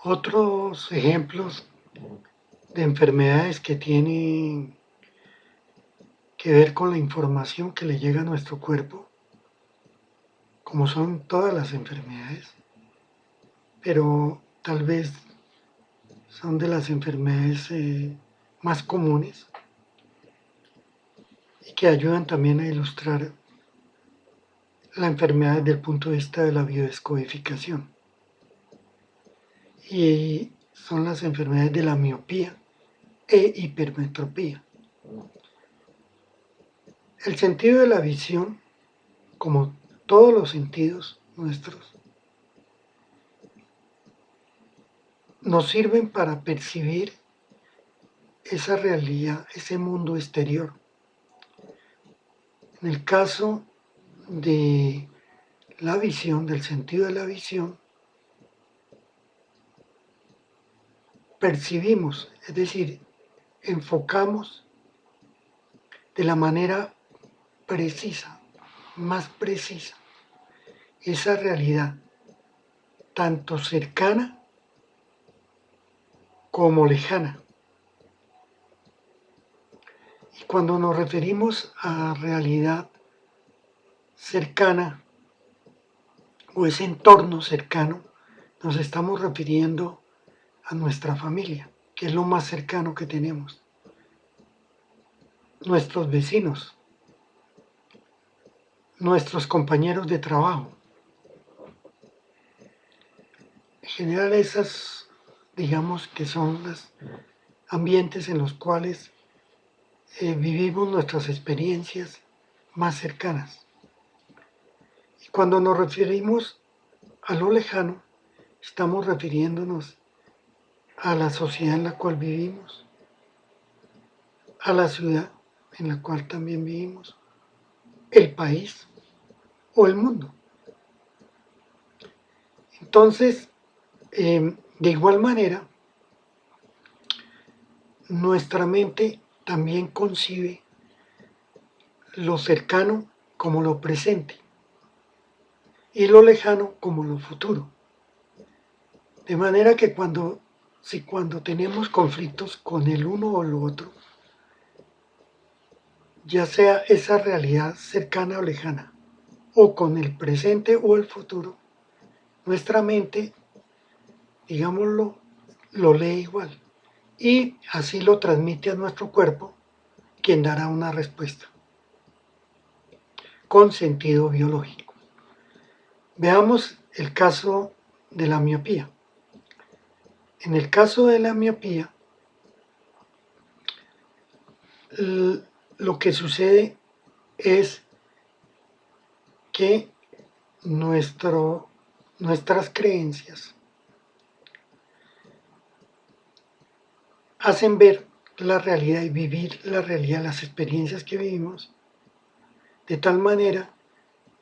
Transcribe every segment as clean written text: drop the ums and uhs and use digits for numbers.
Otros ejemplos de enfermedades que tienen que ver con la información que le llega a nuestro cuerpo, como son todas las enfermedades, pero tal vez son de las enfermedades más comunes y que ayudan también a ilustrar la enfermedad desde el punto de vista de la biodescodificación. Y son las enfermedades de la miopía e hipermetropía. El sentido de la visión, como todos los sentidos nuestros, nos sirven para percibir esa realidad, ese mundo exterior. En el caso de la visión, del sentido de la visión, percibimos, es decir, enfocamos de la manera precisa, más precisa, esa realidad, tanto cercana como lejana. Y cuando nos referimos a realidad cercana o ese entorno cercano, nos estamos refiriendo a nuestra familia, que es lo más cercano que tenemos, nuestros vecinos, nuestros compañeros de trabajo. En general esas, digamos que son los ambientes en los cuales vivimos nuestras experiencias más cercanas. Y cuando nos referimos a lo lejano, estamos refiriéndonos a la sociedad en la cual vivimos, a la ciudad en la cual también vivimos, el país o el mundo. Entonces, de igual manera, nuestra mente también concibe lo cercano como lo presente y lo lejano como lo futuro. De manera que cuando tenemos conflictos con el uno o el otro, ya sea esa realidad cercana o lejana, o con el presente o el futuro, nuestra mente, digámoslo, lo lee igual y así lo transmite a nuestro cuerpo, quien dará una respuesta con sentido biológico. Veamos el caso de la miopía. En el caso de la miopía, lo que sucede es que nuestras creencias hacen ver la realidad y vivir la realidad, las experiencias que vivimos, de tal manera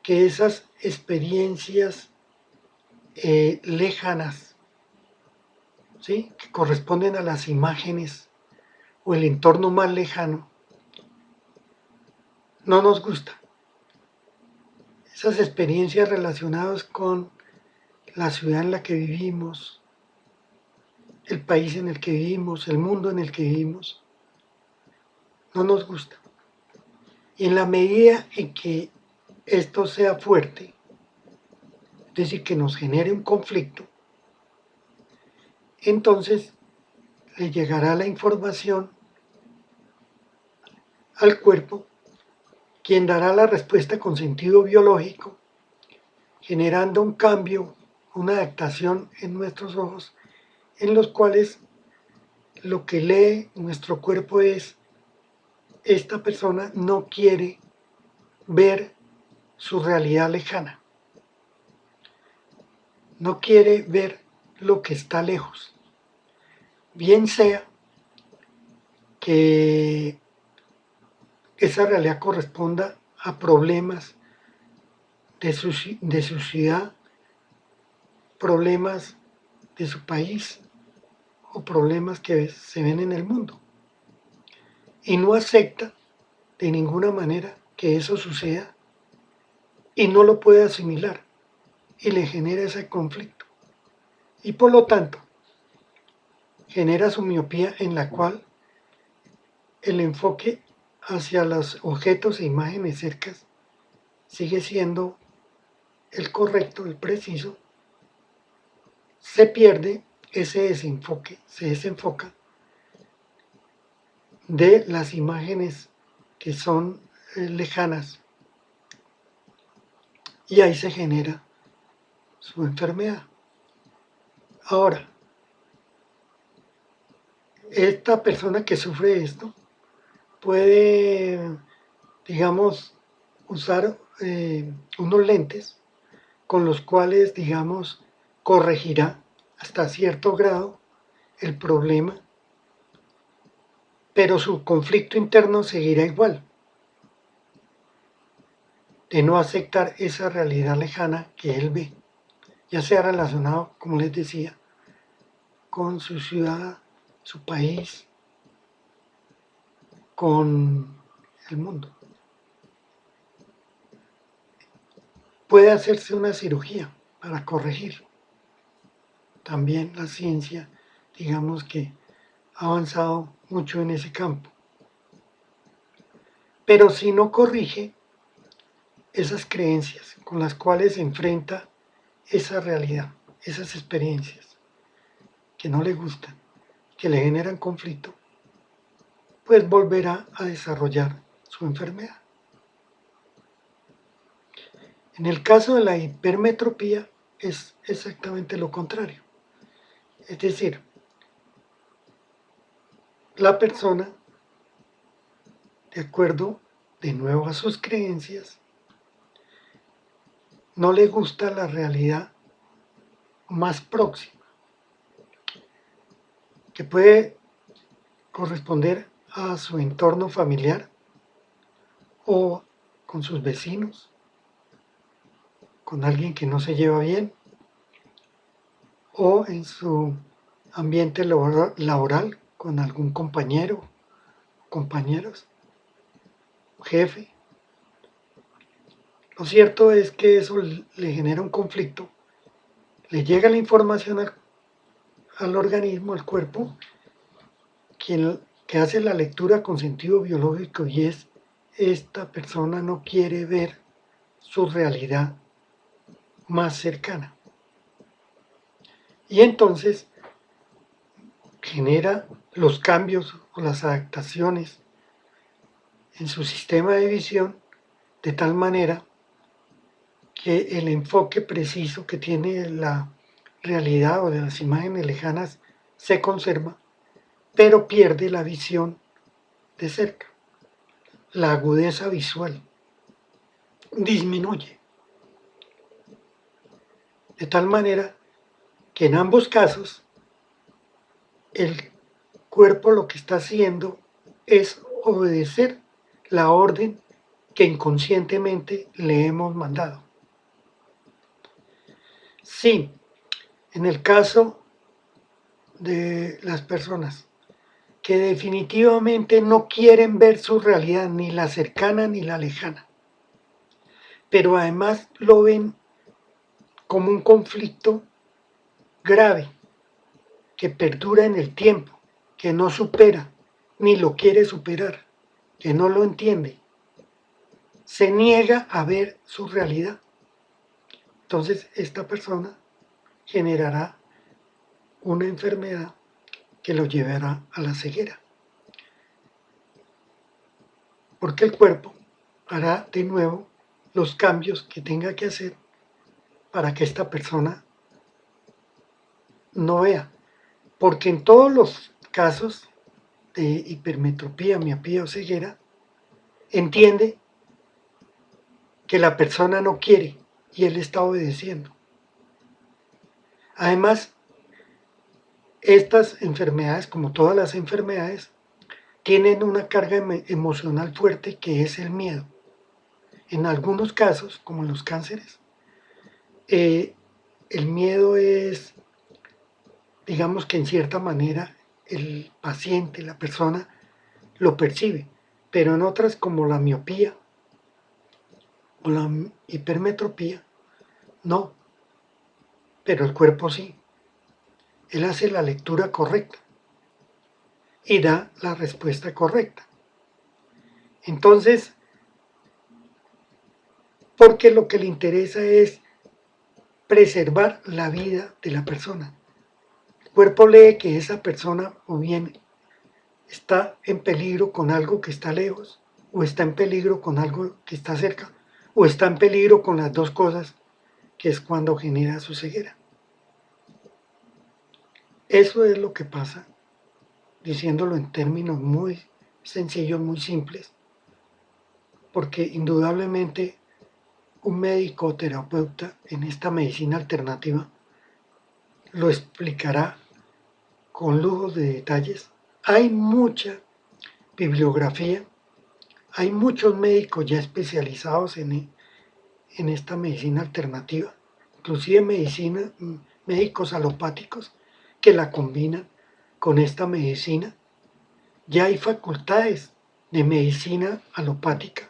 que esas experiencias lejanas, ¿sí?, que corresponden a las imágenes o el entorno más lejano, no nos gusta. Esas experiencias relacionadas con la ciudad en la que vivimos, el país en el que vivimos, el mundo en el que vivimos, no nos gusta. Y en la medida en que esto sea fuerte, es decir, que nos genere un conflicto, entonces le llegará la información al cuerpo, quien dará la respuesta con sentido biológico, generando un cambio, una adaptación en nuestros ojos, en los cuales lo que lee nuestro cuerpo es: esta persona no quiere ver su realidad lejana, no quiere ver lo que está lejos, bien sea que esa realidad corresponda a problemas de su ciudad, problemas de su país o problemas que se ven en el mundo, y no acepta de ninguna manera que eso suceda y no lo puede asimilar y le genera ese conflicto. Y por lo tanto, genera su miopía, en la cual el enfoque hacia los objetos e imágenes cercas sigue siendo el correcto, el preciso. Se pierde ese desenfoque, se desenfoca de las imágenes que son lejanas, y ahí se genera su enfermedad. Ahora, esta persona que sufre esto puede, digamos, usar unos lentes con los cuales, digamos, corregirá hasta cierto grado el problema, pero su conflicto interno seguirá igual, de no aceptar esa realidad lejana que él ve, ya sea relacionado, como les decía, con su ciudad, su país, con el mundo. Puede hacerse una cirugía para corregir. También la ciencia, digamos que ha avanzado mucho en ese campo. Pero si no corrige esas creencias con las cuales se enfrenta esa realidad, esas experiencias que no le gustan, que le generan conflicto, pues volverá a desarrollar su enfermedad. En el caso de la hipermetropía es exactamente lo contrario. Es decir, la persona, de acuerdo de nuevo a sus creencias, no le gusta la realidad más próxima, que puede corresponder a su entorno familiar o con sus vecinos, con alguien que no se lleva bien, o en su ambiente laboral con algún compañero, compañeros, jefe. Lo cierto es que eso le genera un conflicto, le llega la información al organismo, al cuerpo, que hace la lectura con sentido biológico, y es: esta persona no quiere ver su realidad más cercana. Y entonces genera los cambios o las adaptaciones en su sistema de visión, de tal manera que el enfoque preciso que tiene la realidad o de las imágenes lejanas se conserva, pero pierde la visión de cerca. La agudeza visual disminuye, de tal manera que en ambos casos el cuerpo lo que está haciendo es obedecer la orden que inconscientemente le hemos mandado. Sí, en el caso de las personas que definitivamente no quieren ver su realidad, ni la cercana ni la lejana, pero además lo ven como un conflicto grave que perdura en el tiempo, que no supera, ni lo quiere superar, que no lo entiende, se niega a ver su realidad. Entonces esta persona generará una enfermedad que lo llevará a la ceguera, porque el cuerpo hará de nuevo los cambios que tenga que hacer para que esta persona no vea, porque en todos los casos de hipermetropía, miopía o ceguera, entiende que la persona no quiere y él está obedeciendo. Además, estas enfermedades, como todas las enfermedades, tienen una carga emocional fuerte, que es el miedo. En algunos casos, como en los cánceres, el miedo es, digamos que en cierta manera, el paciente, la persona, lo percibe, pero en otras, como la miopía o la hipermetropía, no, pero el cuerpo sí. Él hace la lectura correcta, y da la respuesta correcta. Entonces, porque lo que le interesa es preservar la vida de la persona. El cuerpo lee que esa persona o bien está en peligro con algo que está lejos, o está en peligro con algo que está cerca, o está en peligro con las dos cosas, que es cuando genera su ceguera. Eso es lo que pasa, diciéndolo en términos muy sencillos, muy simples, porque indudablemente un médico o terapeuta en esta medicina alternativa lo explicará con lujos de detalles. Hay mucha bibliografía, hay muchos médicos ya especializados en esta medicina alternativa, inclusive médicos alopáticos que la combinan con esta medicina. Ya hay facultades de medicina alopática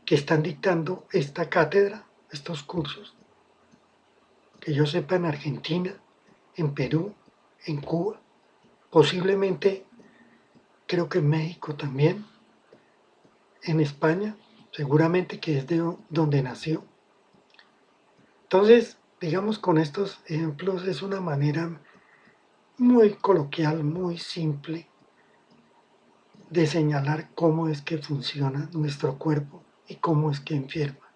que están dictando esta cátedra, estos cursos, que yo sepa en Argentina, en Perú, en Cuba, posiblemente creo que en México también, en España, seguramente que es de donde nació. Entonces, digamos, con estos ejemplos es una manera muy coloquial, muy simple de señalar cómo es que funciona nuestro cuerpo y cómo es que enferma.